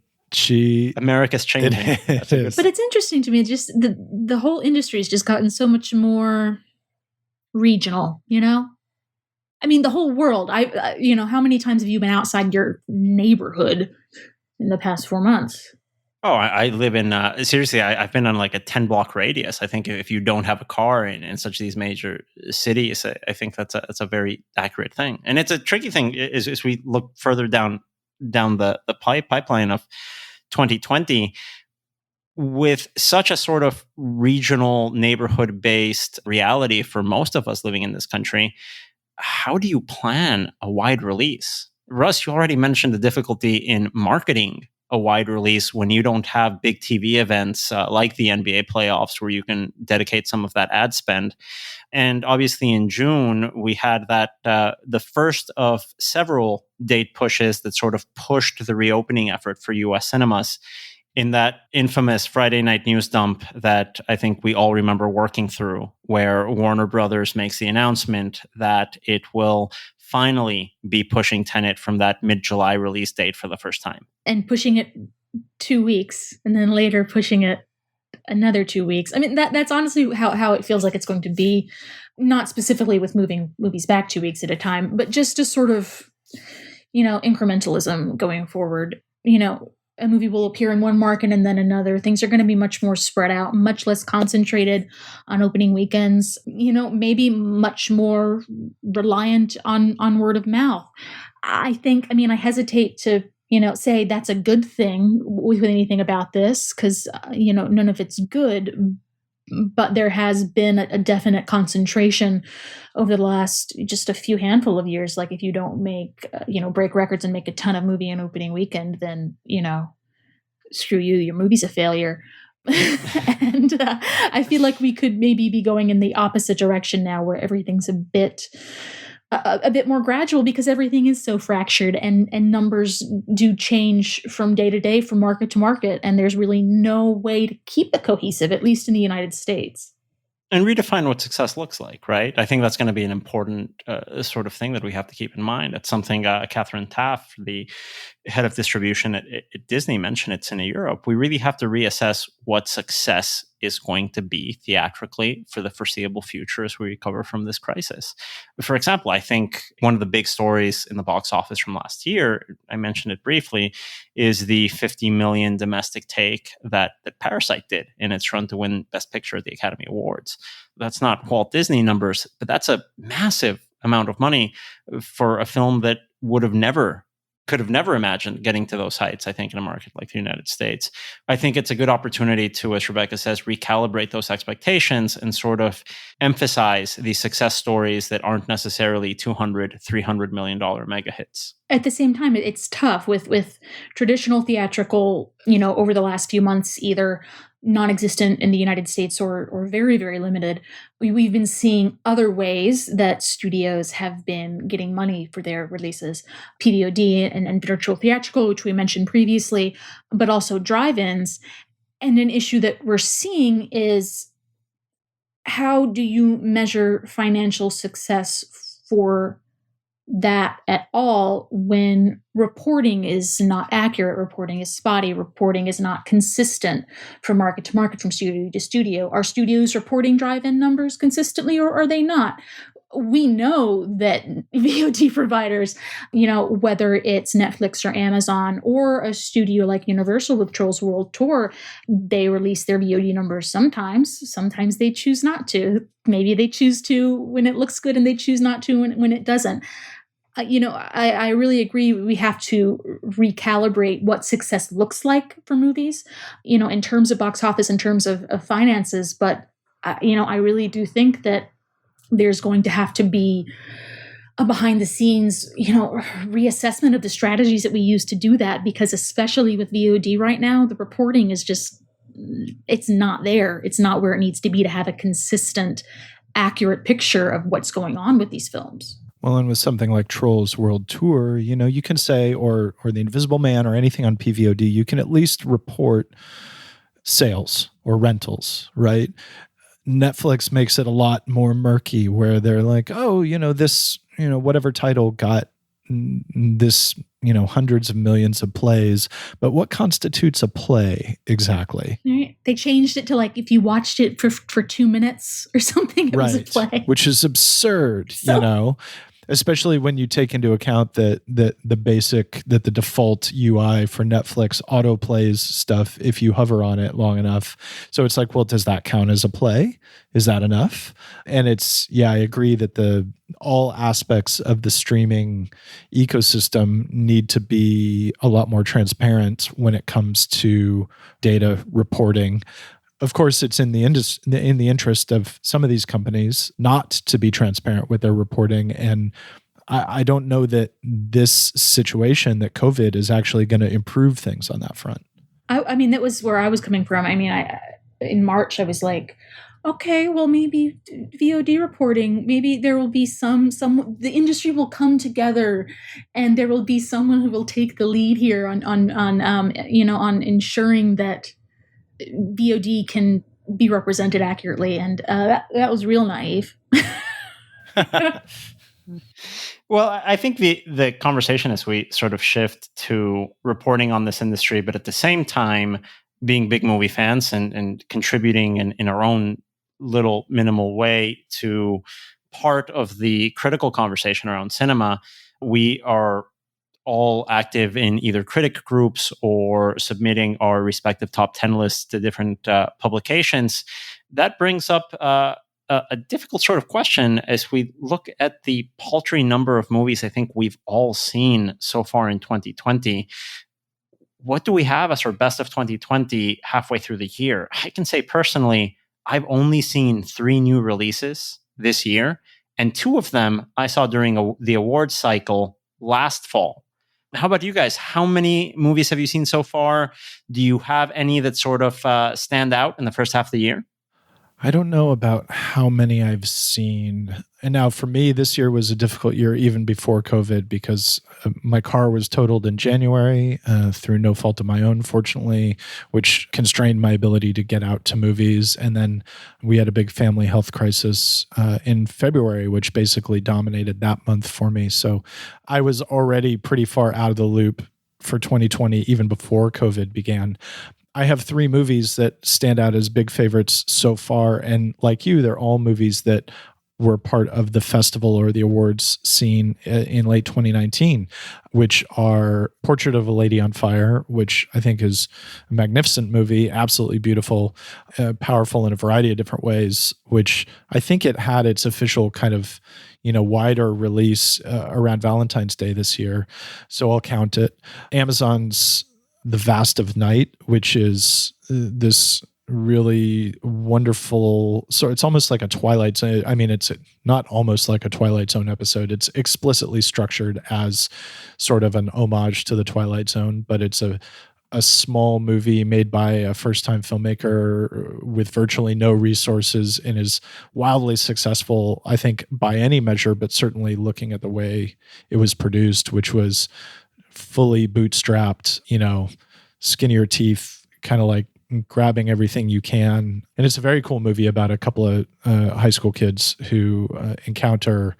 A: changing.
B: It is.
C: But it's interesting to me, just the whole industry has just gotten so much more regional, the whole world. How many times have you been outside your neighborhood in the past 4 months?
A: Oh, I live in, seriously, I've been on like a 10-block radius. I think if you don't have a car in such these major cities, I think that's a very accurate thing. And it's a tricky thing as we look further down the pipeline of 2020, with such a sort of regional, neighborhood-based reality for most of us living in this country. How do you plan a wide release? Russ, you already mentioned the difficulty in marketing a wide release when you don't have big TV events like the NBA playoffs where you can dedicate some of that ad spend. And obviously in June, we had that the first of several date pushes that sort of pushed the reopening effort for US cinemas in that infamous Friday night news dump that I think we all remember working through, where Warner Brothers makes the announcement that it will finally be pushing Tenet from that mid-July release date for the first time.
C: And pushing it 2 weeks, and then later pushing it another 2 weeks. That's honestly how it feels like it's going to be, not specifically with moving movies back 2 weeks at a time, but just a sort of, incrementalism going forward. A movie will appear in one market and then another. Things are going to be much more spread out, much less concentrated on opening weekends, maybe much more reliant on word of mouth. I think, I hesitate to, say that's a good thing with anything about this because, none of it's good. But there has been a definite concentration over the last just a few handful of years. Like if you don't make, break records and make a ton of movie in opening weekend, then, screw you, your movie's a failure. And I feel like we could maybe be going in the opposite direction now where everything's a bit more gradual because everything is so fractured and numbers do change from day to day, from market to market. And there's really no way to keep it cohesive, at least in the United States.
A: And redefine what success looks like, right? I think that's going to be an important sort of thing that we have to keep in mind. It's something Catherine Taft, the head of distribution at Disney, mentioned it's in Europe. We really have to reassess what success is going to be theatrically for the foreseeable future as we recover from this crisis. For example, I think one of the big stories in the box office from last year, I mentioned it briefly, is the 50 million domestic take that Parasite did in its run to win Best Picture at the Academy Awards. That's not Walt Disney numbers, but that's a massive amount of money for a film that could have never imagined getting to those heights, I think, in a market like the United States. I think it's a good opportunity to, as Rebecca says, recalibrate those expectations and sort of emphasize the success stories that aren't necessarily $200, $300 million mega hits.
C: At the same time, it's tough with traditional theatrical, over the last few months, either non-existent in the United States or very, very limited. We've been seeing other ways that studios have been getting money for their releases, PVOD and virtual theatrical, which we mentioned previously, but also drive-ins. And an issue that we're seeing is, how do you measure financial success for that at all when reporting is not accurate, reporting is spotty, reporting is not consistent from market to market, from studio to studio? Are studios reporting drive-in numbers consistently, or are they not? We know that VOD providers, whether it's Netflix or Amazon or a studio like Universal with Trolls World Tour, they release their VOD numbers sometimes. Sometimes they choose not to. Maybe they choose to when it looks good and they choose not to when it doesn't. I really agree. We have to recalibrate what success looks like for movies, in terms of box office, in terms of finances. But, I really do think that there's going to have to be a behind the scenes, reassessment of the strategies that we use to do that, because especially with VOD right now, the reporting is just, it's not there. It's not where it needs to be to have a consistent, accurate picture of what's going on with these films.
B: Well, and with something like Trolls World Tour, you can say, or The Invisible Man or anything on PVOD, you can at least report sales or rentals, right? Netflix makes it a lot more murky, where they're like, oh, this, whatever title got this, hundreds of millions of plays, but what constitutes a play exactly?
C: Right. They changed it to like, if you watched it for 2 minutes or something, it was a play.
B: Which is absurd, especially when you take into account that the default UI for Netflix auto plays stuff if you hover on it long enough. So it's like, well, does that count as a play? Is that enough? And I agree that all aspects of the streaming ecosystem need to be a lot more transparent when it comes to data reporting. Of course, it's in the interest of some of these companies not to be transparent with their reporting. And I don't know that this situation, that COVID, is actually going to improve things on that front.
C: I mean, that was where I was coming from. I mean, in March, I was like, okay, well, maybe VOD reporting, maybe there will be the industry will come together, and there will be someone who will take the lead here on ensuring that VOD can be represented accurately. And that was real naive.
A: Well, I think the conversation, as we sort of shift to reporting on this industry, but at the same time being big movie fans and contributing in our own little minimal way to part of the critical conversation around cinema, we are all active in either critic groups or submitting our respective top 10 lists to different publications. That brings up a difficult sort of question as we look at the paltry number of movies I think we've all seen so far in 2020. What do we have as our best of 2020 halfway through the year? I can say personally, I've only seen 3 new releases this year, and 2 of them I saw during the awards cycle last fall. How about you guys? How many movies have you seen so far? Do you have any that sort of stand out in the first half of the year?
B: I don't know about how many I've seen. And now for me, this year was a difficult year even before COVID, because my car was totaled in January through no fault of my own, fortunately, which constrained my ability to get out to movies. And then we had a big family health crisis in February, which basically dominated that month for me. So I was already pretty far out of the loop for 2020, even before COVID began. I have 3 movies that stand out as big favorites so far. And like you, they're all movies that were part of the festival or the awards scene in late 2019, which are Portrait of a Lady on Fire, which I think is a magnificent movie, absolutely beautiful, powerful in a variety of different ways, which I think it had its official kind of, wider release around Valentine's Day this year. So I'll count it. Amazon's The Vast of Night, which is this really wonderful, so it's almost like a Twilight Zone. I mean, it's not almost like a Twilight Zone episode. It's explicitly structured as sort of an homage to the Twilight Zone, but it's a small movie made by a first-time filmmaker with virtually no resources and is wildly successful, I think, by any measure, but certainly looking at the way it was produced, which was fully bootstrapped, skinnier teeth, kind of like grabbing everything you can. And it's a very cool movie about a couple of high school kids who encounter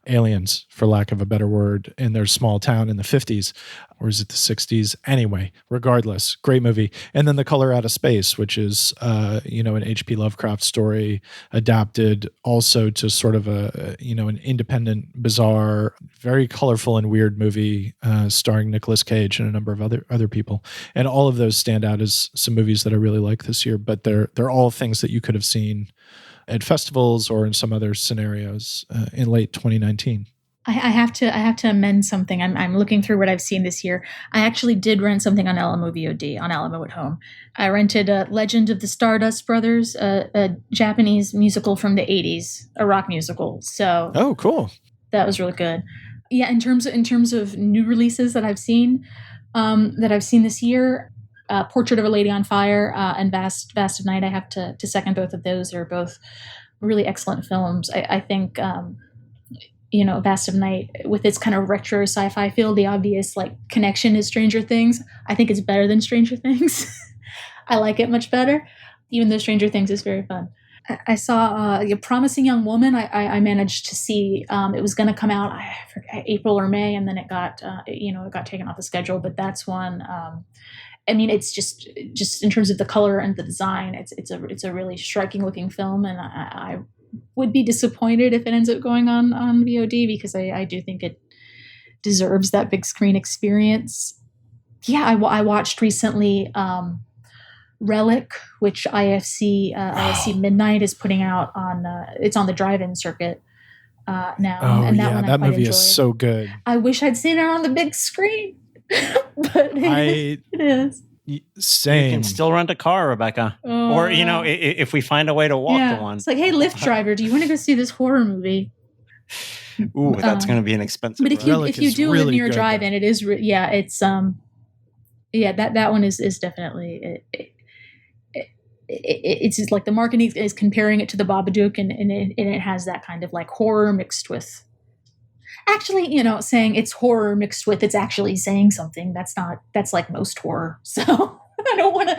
B: aliens, for lack of a better word, in their small town in the 50s, or is it the 60s? Anyway, regardless, great movie. And then The Color Out of Space, which is, an H.P. Lovecraft story adapted also to sort of an independent, bizarre, very colorful and weird movie starring Nicolas Cage and a number of other people. And all of those stand out as some movies that I really like this year, but they're all things that you could have seen at festivals or in some other scenarios in late 2019.
C: I have to amend something. I'm looking through what I've seen this year. I actually did rent something on Alamo VOD, on Alamo at Home. I rented Legend of the Stardust Brothers, a Japanese musical from the 80s, a rock musical. So
B: oh, cool. That
C: was really good. Yeah, in terms of new releases that I've seen this year, Portrait of a Lady on Fire and Vast of Night, I have to second both of those. They're both really excellent films. I think, Vast of Night, with its kind of retro sci-fi feel, the obvious connection is Stranger Things. I think it's better than Stranger Things. I like it much better, even though Stranger Things is very fun. I saw A Promising Young Woman. I managed to see it was going to come out, I forget, April or May, and then it got taken off the schedule. But that's one. It's just in terms of the color and the design, it's a really striking looking film, and I would be disappointed if it ends up going on VOD, because I do think it deserves that big screen experience. Yeah, I watched recently Relic, which IFC Midnight is putting out on. It's on the drive-in circuit now, and that movie is so good. I wish I'd seen it on the big screen. But it is.
B: Same.
A: You can still rent a car, Rebecca. Or, if we find a way to walk to one.
C: It's like, hey, Lyft driver, do you want to go see this horror movie?
A: Ooh, that's going to be an expensive.
C: But if you do live near a drive-in, it is, it's, that one is definitely, it's just like the marketing is comparing it to the Babadook, and it has that kind of horror mixed with, actually, saying it's horror mixed with, it's actually saying something. That's like most horror. So I don't want to,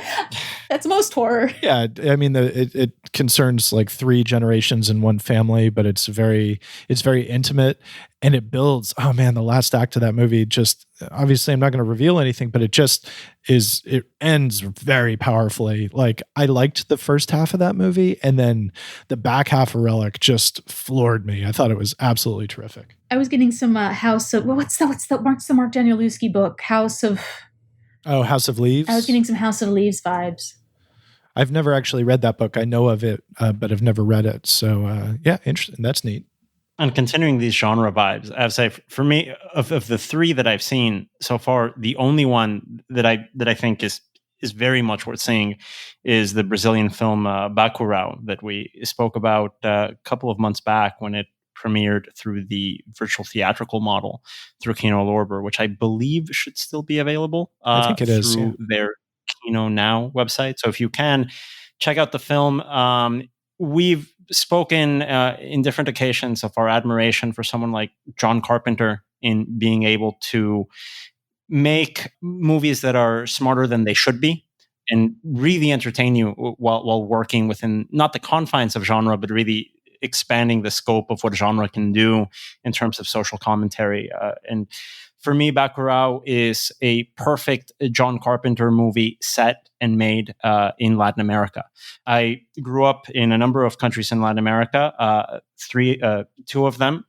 C: that's most horror.
B: Yeah. I mean, it concerns 3 generations in one family, but it's very intimate, and it builds. Oh man, the last act of that movie, just, obviously I'm not going to reveal anything, but it ends very powerfully. I liked the first half of that movie, and then the back half of Relic just floored me. I thought it was absolutely terrific.
C: I was getting some House of, what's the Mark Danielewski book? House of
B: Leaves?
C: I was getting some House of Leaves vibes.
B: I've never actually read that book. I know of it, but I've never read it. So interesting. That's neat.
A: And continuing these genre vibes, I have to say, for me, of the 3 that I've seen so far, the only one that I think is very much worth seeing is the Brazilian film Bacurau that we spoke about a couple of months back when it premiered through the virtual theatrical model through Kino Lorber, which I believe should still be available.
B: I think it is
A: through their Kino Now website. So if you can check out the film, we've spoken in different occasions of our admiration for someone like John Carpenter in being able to make movies that are smarter than they should be and really entertain you while working within not the confines of genre, but really expanding the scope of what genre can do in terms of social commentary. And For me, Bacurau is a perfect John Carpenter movie set and made in Latin America. I grew up in a number of countries in Latin America. Two of them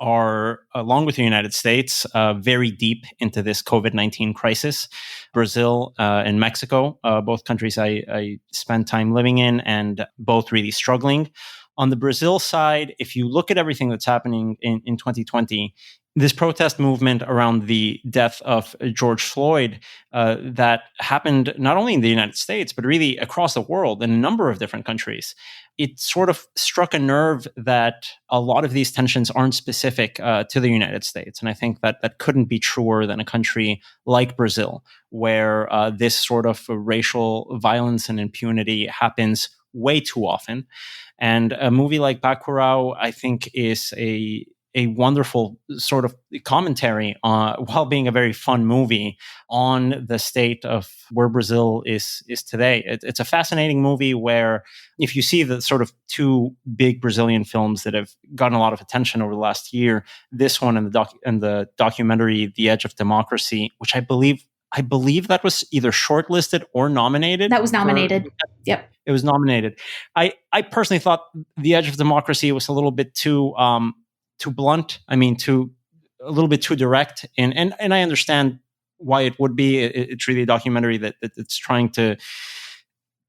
A: are, along with the United States, very deep into this COVID-19 crisis. Brazil and Mexico, both countries I spent time living in, and both really struggling. On the Brazil side, if you look at everything that's happening in 2020, this protest movement around the death of George Floyd that happened not only in the United States, but really across the world in a number of different countries, it sort of struck a nerve that a lot of these tensions aren't specific to the United States. And I think that that couldn't be truer than a country like Brazil, where this sort of racial violence and impunity happens way too often. And a movie like Bacurau, I think, is a wonderful sort of commentary while being a very fun movie on the state of where Brazil is today. It's a fascinating movie where, if you see the sort of two big Brazilian films that have gotten a lot of attention over the last year, this one and the documentary The Edge of Democracy, which I believe that was either shortlisted or nominated.
C: That was nominated. Yep.
A: It was nominated. I personally thought The Edge of Democracy was a little bit too blunt. I mean, a little bit too direct. And I understand why it would be. It's really a documentary that's trying to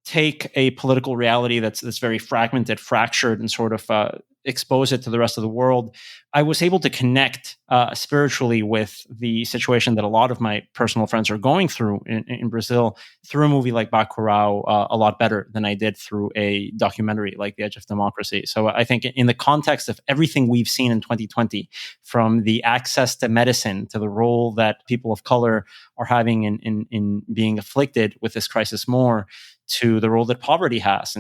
A: take a political reality that's very fragmented, fractured, and sort of expose it to the rest of the world. I was able to connect spiritually with the situation that a lot of my personal friends are going through in Brazil through a movie like Bacurau a lot better than I did through a documentary like The Edge of Democracy. So I think in the context of everything we've seen in 2020, from the access to medicine to the role that people of color are having in being afflicted with this crisis more, to the role that poverty has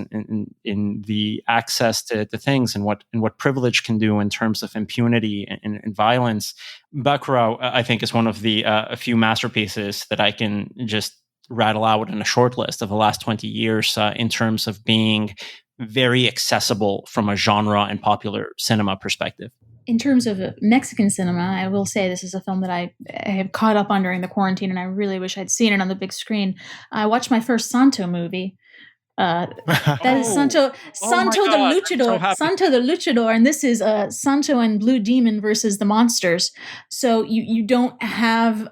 A: in the access to things and what privilege can do in terms of impunity and violence. Bacurau, I think, is one of the a few masterpieces that I can just rattle out in a short list of the last 20 years in terms of being very accessible from a genre and popular cinema perspective.
C: In terms of Mexican cinema, I will say this is a film that I have caught up on during the quarantine, and I really wish I'd seen it on the big screen. I watched my first Santo movie. That is Santo the Luchador. Santo the Luchador, and this is Santo and Blue Demon versus the monsters. So you don't have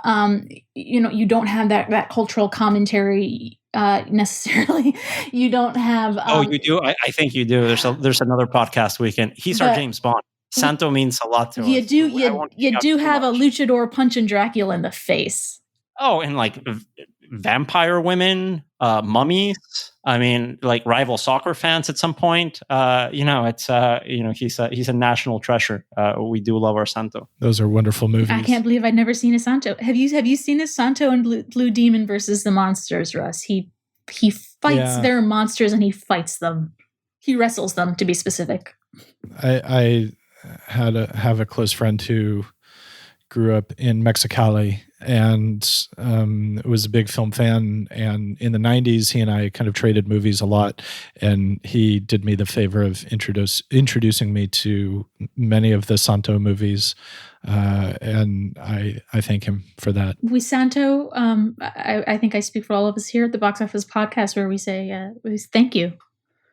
C: you don't have that cultural commentary necessarily. You don't have.
A: You do. I think you do. There's another podcast weekend. He's our James Bond. Santo means a lot to us.
C: You do have a luchador punching Dracula in the face.
A: Oh, and like vampire women, mummies. I mean, like rival soccer fans at some point. It's he's a national treasure. We do love our Santo.
B: Those are wonderful movies.
C: I can't believe I'd never seen a Santo. Have you seen this Santo and Blue Demon versus the monsters, Russ? He fights their monsters and he fights them. He wrestles them, to be specific.
B: I have a close friend who grew up in Mexicali and was a big film fan. And in the 90s, he and I kind of traded movies a lot. And he did me the favor of introducing me to many of the Santo movies. And I thank him for that.
C: With Santo, I think I speak for all of us here at the Box Office Podcast, where we say, thank you.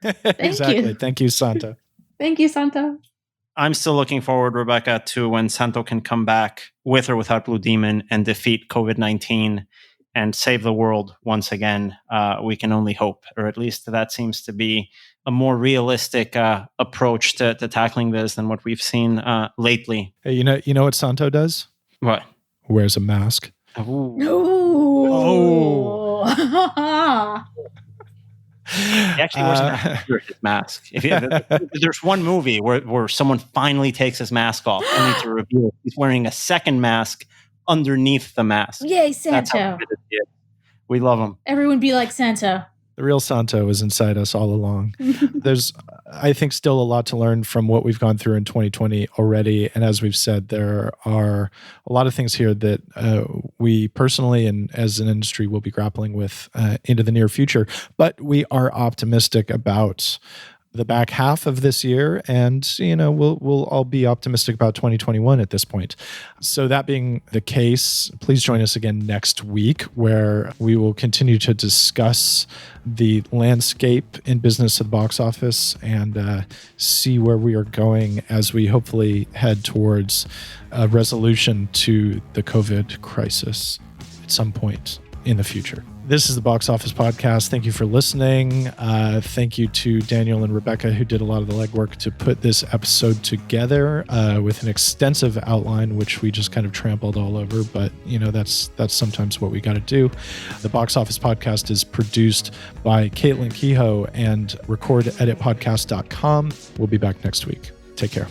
B: Exactly. Thank you, Santo.
C: Thank you, Santo.
A: I'm still looking forward, Rebecca, to when Santo can come back with or without Blue Demon and defeat COVID-19 and save the world once again. We can only hope, or at least that seems to be a more realistic approach to tackling this than what we've seen lately.
B: Hey, you know what Santo does?
A: What?
B: Wears a mask.
C: Oh.
A: He actually wears a mask under his mask. There's one movie where someone finally takes his mask off, only to reveal he's wearing a second mask underneath the mask.
C: Yay, Santo.
A: We love him.
C: Everyone be like Santo.
B: The real Santo is inside us all along. There's, I think, still a lot to learn from what we've gone through in 2020 already. And as we've said, there are a lot of things here that we personally and as an industry will be grappling with into the near future. But we are optimistic about the back half of this year, and we'll all be optimistic about 2021 at this point. So that being the case, please join us again next week, where we will continue to discuss the landscape in business at the box office and see where we are going as we hopefully head towards a resolution to the COVID crisis at some point in the future. This is the Box Office Podcast. Thank you for listening. Thank you to Daniel and Rebecca, who did a lot of the legwork to put this episode together with an extensive outline, which we just kind of trampled all over. But, that's sometimes what we got to do. The Box Office Podcast is produced by Caitlin Kehoe and recordeditpodcast.com. We'll be back next week. Take care.